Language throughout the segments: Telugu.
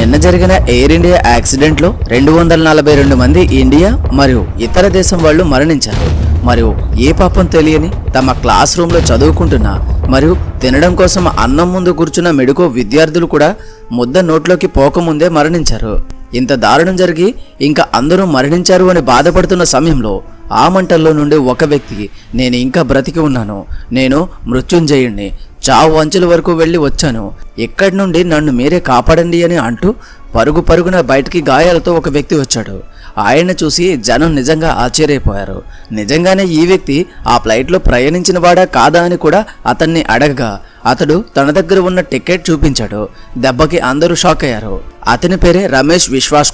నిన్న జరిగిన ఎయిర్ ఇండియా యాక్సిడెంట్లో 242 మంది ఇండియా మరియు ఇతర దేశం వాళ్ళు మరణించారు. మరియు ఏ పాపం తెలియని తమ క్లాస్ రూమ్లో చదువుకుంటున్న మరియు తినడం కోసం అన్నం ముందు కూర్చున్న మెడికో విద్యార్థులు కూడా ముద్ద నోట్లోకి పోకముందే మరణించారు. ఇంత దారుణం జరిగి ఇంకా అందరూ మరణించారు అని బాధపడుతున్న సమయంలో ఆ మంటల్లో నుండి ఒక వ్యక్తి, నేను ఇంకా బ్రతికి ఉన్నాను, నేను మృత్యుంజయుణ్ణి, చావు అంచుల వరకు వెళ్ళి వచ్చాను, ఇక్కడి నుండి నన్ను మీరే కాపాడండి అని అంటూ పరుగున బయటికి గాయాలతో ఒక వ్యక్తి వచ్చాడు. ఆయన చూసి జనం నిజంగా ఆశ్చర్యపోయారు. నిజంగానే ఈ వ్యక్తి ఆ ఫ్లైట్లో ప్రయాణించిన వాడా కాదా అని కూడా అతన్ని అడగగా అతడు తన దగ్గర ఉన్న టికెట్ చూపించాడు. దెబ్బకి అందరూ షాక్ అయ్యారు. అతని పేరే రమేష్ విశ్వాస్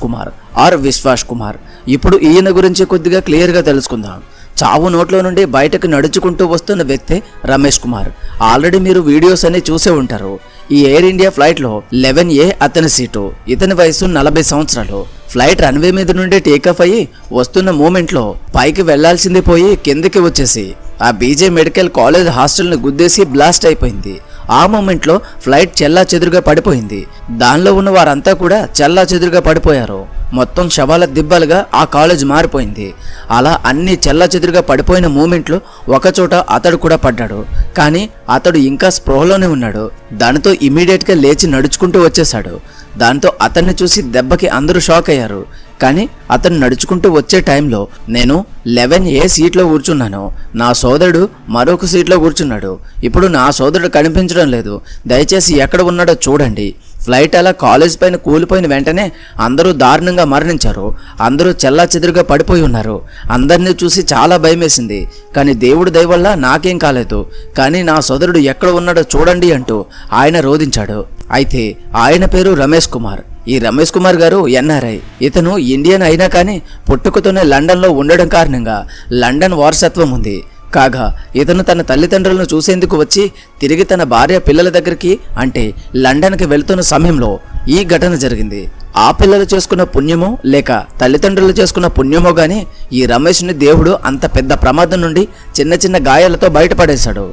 కుమార్. ఇప్పుడు ఈయన గురించి కొద్దిగా క్లియర్గా తెలుసుకుందాం. చావు నోట్లో నుండి బయటకు నడుచుకుంటూ వస్తున్న వ్యక్తే రమేష్ కుమార్. ఆల్రెడీ మీరు వీడియోస్ అన్ని చూసే ఉంటారు. ఈ ఎయిర్ ఇండియా ఫ్లైట్లో 11A అతని సీటు. ఇతని వయసు 40 సంవత్సరాలు. ఫ్లైట్ రన్వే మీద నుండి టేకాఫ్ అయ్యి వస్తున్న మూమెంట్లో పైకి వెళ్లాల్సింది పోయి కిందకి వచ్చేసి ఆ బీజే మెడికల్ కాలేజ్ హాస్టల్ని గుద్దేసి బ్లాస్ట్ అయిపోయింది. ఆ మూమెంట్లో ఫ్లైట్ చెల్లా చెదురుగా పడిపోయింది. దానిలో ఉన్న వారంతా కూడా చెల్లా చెదురుగా పడిపోయారు. మొత్తం శవాల దిబ్బలుగా ఆ కాలేజ్ మారిపోయింది. అలా అన్ని చెల్లా చెదురుగా పడిపోయిన మూమెంట్లో ఒకచోట అతడు కూడా పడ్డాడు. కానీ అతడు ఇంకా స్పృహలోనే ఉన్నాడు. దానితో ఇమీడియట్గా లేచి నడుచుకుంటూ వచ్చేశాడు. దాంతో అతన్ని చూసి దెబ్బకి అందరూ షాక్ అయ్యారు. కానీ అతను నడుచుకుంటూ వచ్చే టైంలో నేను 11A సీట్లో కూర్చున్నాను, నా సోదరుడు మరొక సీట్లో కూర్చున్నాడు. ఇప్పుడు నా సోదరుడు కనిపించడం లేదు, దయచేసి ఎక్కడ ఉన్నాడో చూడండి. ఫ్లైట్ అలా కాలేజ్ పైన కూలిపోయిన వెంటనే అందరూ దారుణంగా మరణించారు. అందరూ చెల్లా చెదురుగా పడిపోయి ఉన్నారు. అందరినీ చూసి చాలా భయమేసింది. కానీ దేవుడి దయ వల్ల నాకేం కాలేదు. కానీ నా సోదరుడు ఎక్కడ ఉన్నాడో చూడండి అంటూ ఆయన రోధించాడు. అయితే ఆయన పేరు రమేష్ కుమార్. ఈ రమేష్ కుమార్ గారు NRI. ఇతను ఇండియన్ అయినా కానీ పుట్టుకతోనే లండన్లో ఉండడం కారణంగా లండన్ వారసత్వం ఉంది. కాగా ఇతను తన తల్లిదండ్రులను చూసేందుకు వచ్చి తిరిగి తన భార్య పిల్లల దగ్గరికి అంటే లండన్కి వెళ్తున్న సమయంలో ఈ ఘటన జరిగింది. ఆ పిల్లలు చేసుకున్న పుణ్యమో లేక తల్లిదండ్రులు చేసుకున్న పుణ్యమో గానీ ఈ రమేష్ని దేవుడు అంత పెద్ద ప్రమాదం నుండి చిన్న గాయాలతో బయటపడేశాడు.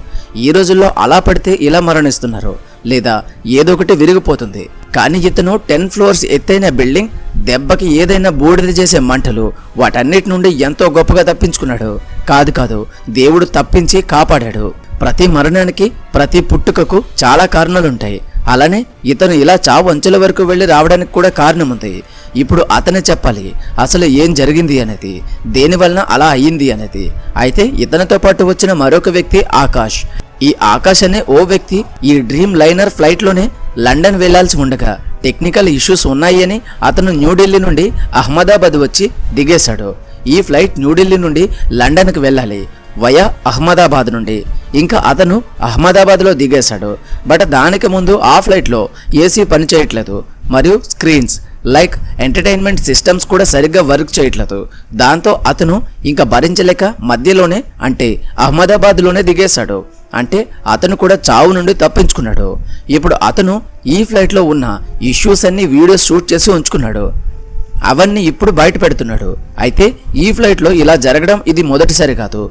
ఈ రోజుల్లో అలా పడితే ఇలా మరణిస్తున్నారు, లేదా ఏదో ఒకటి విరిగిపోతుంది. కానీ ఇతను 10 floors ఎత్తైన బిల్డింగ్, దెబ్బకి ఏదైనా బూడిద చేసే మంటలు, వాటన్నిటి నుండి ఎంతో గొప్పగా తప్పించుకున్నాడు. కాదు దేవుడు తప్పించి కాపాడాడు. ప్రతి మరణానికి ప్రతి పుట్టుకకు చాలా కారణాలుంటాయి. అలానే ఇతను ఇలా చావు అంచుల వరకు వెళ్ళి రావడానికి కూడా కారణం ఉంది. ఇప్పుడు అతనే చెప్పాలి అసలు ఏం జరిగింది అనేది, దేనివలన అలా అయ్యింది అనేది. అయితే ఇతనితో పాటు వచ్చిన మరొక వ్యక్తి ఆకాష్. ఈ ఆకాష్ అనే ఓ వ్యక్తి ఈ డ్రీమ్ లైనర్ ఫ్లైట్లోనే లండన్ వెళ్లాల్సి ఉండగా టెక్నికల్ ఇష్యూస్ ఉన్నాయి అని అతను న్యూఢిల్లీ నుండి అహ్మదాబాద్ వచ్చి దిగేశాడు. ఈ ఫ్లైట్ న్యూఢిల్లీ నుండి లండన్కి వెళ్ళాలి వయా అహ్మదాబాద్ నుండి. ఇంకా అతను అహ్మదాబాద్లో దిగేశాడు. బట్ దానికి ముందు ఆ ఫ్లైట్లో ఏసీ పనిచేయట్లేదు మరియు స్క్రీన్స్ లైక్ ఎంటర్టైన్మెంట్ సిస్టమ్స్ కూడా సరిగ్గా వర్క్ చేయట్లేదు. దాంతో అతను ఇంకా భరించలేక మధ్యలోనే అంటే అహ్మదాబాద్లోనే దిగేశాడు. అంటే అతను కూడా చావు నుండి తప్పించుకున్నాడు. ఇప్పుడు అతను ఈ ఫ్లైట్లో ఉన్న ఇష్యూస్ అన్ని వీడియోస్ షూట్ చేసి ఉంచుకున్నాడు. అవన్నీ ఇప్పుడు బయట పెడుతున్నాడు. అయితే ఈ ఫ్లైట్లో ఇలా జరగడం ఇది మొదటిసారి కాదు.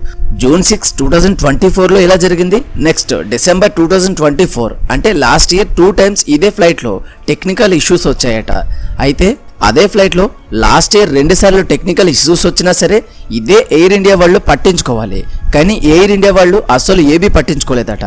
జూన్ 6, 2024లో ఇలా జరిగింది. నెక్స్ట్ డిసెంబర్ 2024 అంటే లాస్ట్ ఇయర్ 2 times ఇదే ఫ్లైట్లో టెక్నికల్ ఇష్యూస్ వచ్చాయట. అయితే అదే ఫ్లైట్లో లాస్ట్ ఇయర్ 2 సార్లు టెక్నికల్ ఇష్యూస్ వచ్చినా సరే ఇదే ఎయిర్ ఇండియా వాళ్ళు పట్టించుకోవాలి. కానీ ఎయిర్ ఇండియా వాళ్ళు అసలు ఏమీ పట్టించుకోలేదట.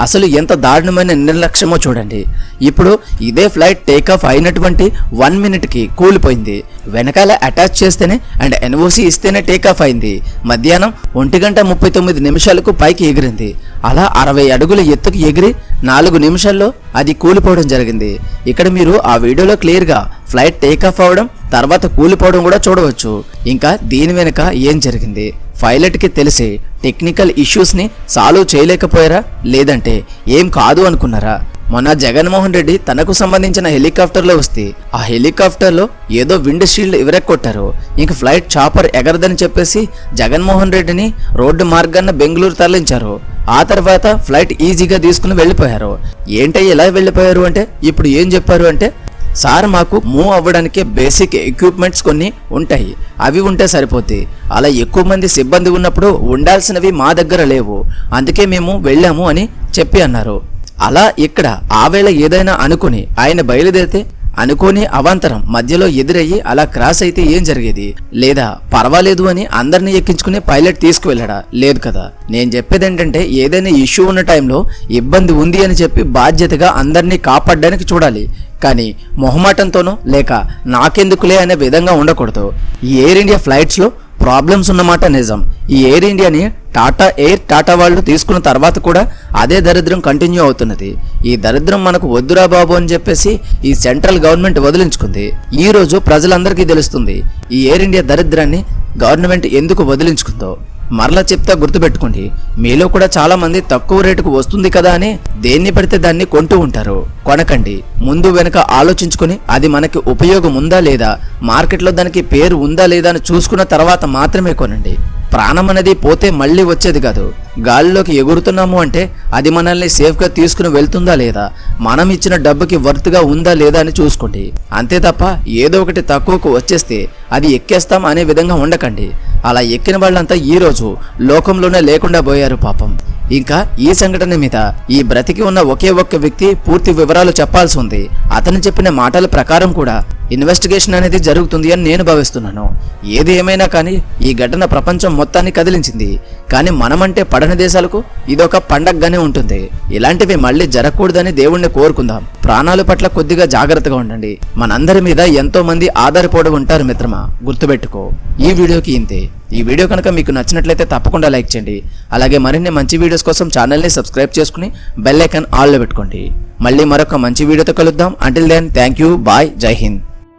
అసలు ఎంత దారుణమైన నిర్లక్ష్యమో చూడండి. ఇప్పుడు ఇదే ఫ్లైట్ టేకాఫ్ అయినటువంటి 1 minute కూలిపోయింది. వెనకాల అటాచ్ చేస్తేనే అండ్ NOC ఇస్తేనే టేకాఫ్ అయింది. మధ్యాహ్నం 1:39 పైకి ఎగిరింది. అలా 60 అడుగుల ఎత్తుకు ఎగిరి 4 నిమిషాల్లో అది కూలిపోవడం జరిగింది. ఇక్కడ మీరు ఆ వీడియోలో క్లియర్గా ఫ్లైట్ టేకాఫ్ అవడం తర్వాత కూలిపోవడం కూడా చూడవచ్చు. ఇంకా దీని వెనుక ఏం జరిగింది, పైలట్కి తెలిసి టెక్నికల్ ఇష్యూస్ని సాల్వ్ చేయలేకపోయారా, లేదంటే ఏం కాదు అనుకున్నారా? మొన్న జగన్మోహన్ రెడ్డి తనకు సంబంధించిన హెలికాప్టర్లో వస్తే ఆ హెలికాప్టర్లో ఏదో విండ్ షీల్డ్ ఎగరకొట్టారు. ఇంక ఫ్లైట్ చాపర్ ఎగరదని చెప్పేసి జగన్మోహన్ రెడ్డిని రోడ్డు మార్గాన్న బెంగళూరు తరలించారు. ఆ తర్వాత ఫ్లైట్ ఈజీగా తీసుకుని వెళ్ళిపోయారు. ఏంటయ్య ఎలా వెళ్ళిపోయారు అంటే ఇప్పుడు ఏం చెప్పారు అంటే, సార్ మాకు మూవ్ అవ్వడానికి బేసిక్ ఎక్విప్మెంట్స్ కొన్ని ఉంటాయి, అవి ఉంటే సరిపోద్ది. అలా ఎక్కువ మంది సిబ్బంది ఉన్నప్పుడు ఉండాల్సినవి మా దగ్గర లేవు, అందుకే మేము వెళ్ళాము అని చెప్పి అన్నారు. అలా ఇక్కడ ఆవేళ ఏదైనా అనుకుని ఆయన బయలుదేరితే అనుకోని అవాంతరం మధ్యలో ఎదురయ్యి అలా క్రాస్ అయితే ఏం జరిగేది? లేదా పర్వాలేదు అని అందరినీ ఎక్కించుకుని పైలట్ తీసుకువెళ్ళడా? లేదు కదా. నేను చెప్పేది ఏంటంటే ఏదైనా ఇష్యూ ఉన్న టైంలో ఇబ్బంది ఉంది అని చెప్పి బాధ్యతగా అందరినీ కాపాడడానికి చూడాలి. కానీ మొహమాటంతోనో లేక నాకెందుకులే అనే విధంగా ఉండకూడదు. ఈ ఎయిర్ ఇండియా ఫ్లైట్స్లో ప్రాబ్లమ్స్ ఉన్నమాట నిజం. ఈ ఎయిర్ ఇండియాని టాటా వాళ్ళు తీసుకున్న తర్వాత కూడా అదే దరిద్రం కంటిన్యూ అవుతున్నది. ఈ దరిద్రం మనకు వద్దురా బాబు అని చెప్పేసి ఈ సెంట్రల్ గవర్నమెంట్ వదిలించుకుంది. ఈ రోజు ప్రజలందరికీ తెలుస్తుంది ఈ ఎయిర్ ఇండియా దరిద్రాన్ని గవర్నమెంట్ ఎందుకు వదిలించుకుందో. మరలా చెప్తా, గుర్తుపెట్టుకోండి. మీలో కూడా చాలా మంది తక్కువ రేటుకు వస్తుంది కదా అని దేన్ని పడితే దాన్ని కొంటూ ఉంటారు. కొనకండి. ముందు వెనక ఆలోచించుకుని అది మనకి ఉపయోగం ఉందా లేదా, మార్కెట్లో దానికి పేరు ఉందా లేదా అని చూసుకున్న తర్వాత మాత్రమే కొనండి. ప్రాణం అనేది పోతే మళ్ళీ వచ్చేది కాదు. గాలిలోకి ఎగురుతున్నాము అంటే అది మనల్ని సేఫ్గా తీసుకుని వెళ్తుందా లేదా, మనం ఇచ్చిన డబ్బుకి వర్త్గా ఉందా లేదా అని చూసుకోండి. అంతే తప్ప ఏదో ఒకటి తక్కువకు వచ్చేస్తే అది ఎక్కేస్తాం అనే విధంగా ఉండకండి. అలా ఎక్కిన వాళ్ళంతా ఈ రోజు లోకంలోనే లేకుండా పోయారు పాపం. ఇంకా ఈ సంఘటన మీద ఈ బ్రతికి ఉన్న ఒకే ఒక్క వ్యక్తి పూర్తి వివరాలు చెప్పాల్సి ఉంది. అతను చెప్పిన మాటల ప్రకారం కూడా ఇన్వెస్టిగేషన్ అనేది జరుగుతుంది అని నేను భావిస్తున్నాను. ఏది ఏమైనా కానీ ఈ ఘటన ప్రపంచం మొత్తాన్ని కదిలించింది. కానీ మనమంటే పడని దేశాలకు ఇదొక పండగగానే ఉంటుంది. ఇలాంటివి మళ్ళీ జరగకూడదని దేవుణ్ణి కోరుకుందాం. ప్రాణాల పట్ల కొద్దిగా జాగ్రత్తగా ఉండండి. మనందరి మీద ఎంతో మంది ఆధారపడి ఉంటారు మిత్రమా, గుర్తుపెట్టుకో. ఈ వీడియోకి ఇంతే. ఈ వీడియో కనుక మీకు నచ్చినట్లయితే తప్పకుండా లైక్ చేయండి. అలాగే మరిన్ని మంచి వీడియోస్ కోసం ఛానల్ని సబ్స్క్రైబ్ చేసుకుని బెల్ ఐకాన్ ఆల్లో పెట్టుకోండి. మళ్ళీ మరొక మంచి వీడియోతో కలుద్దాం. Until then thank you, bye, జై హింద్.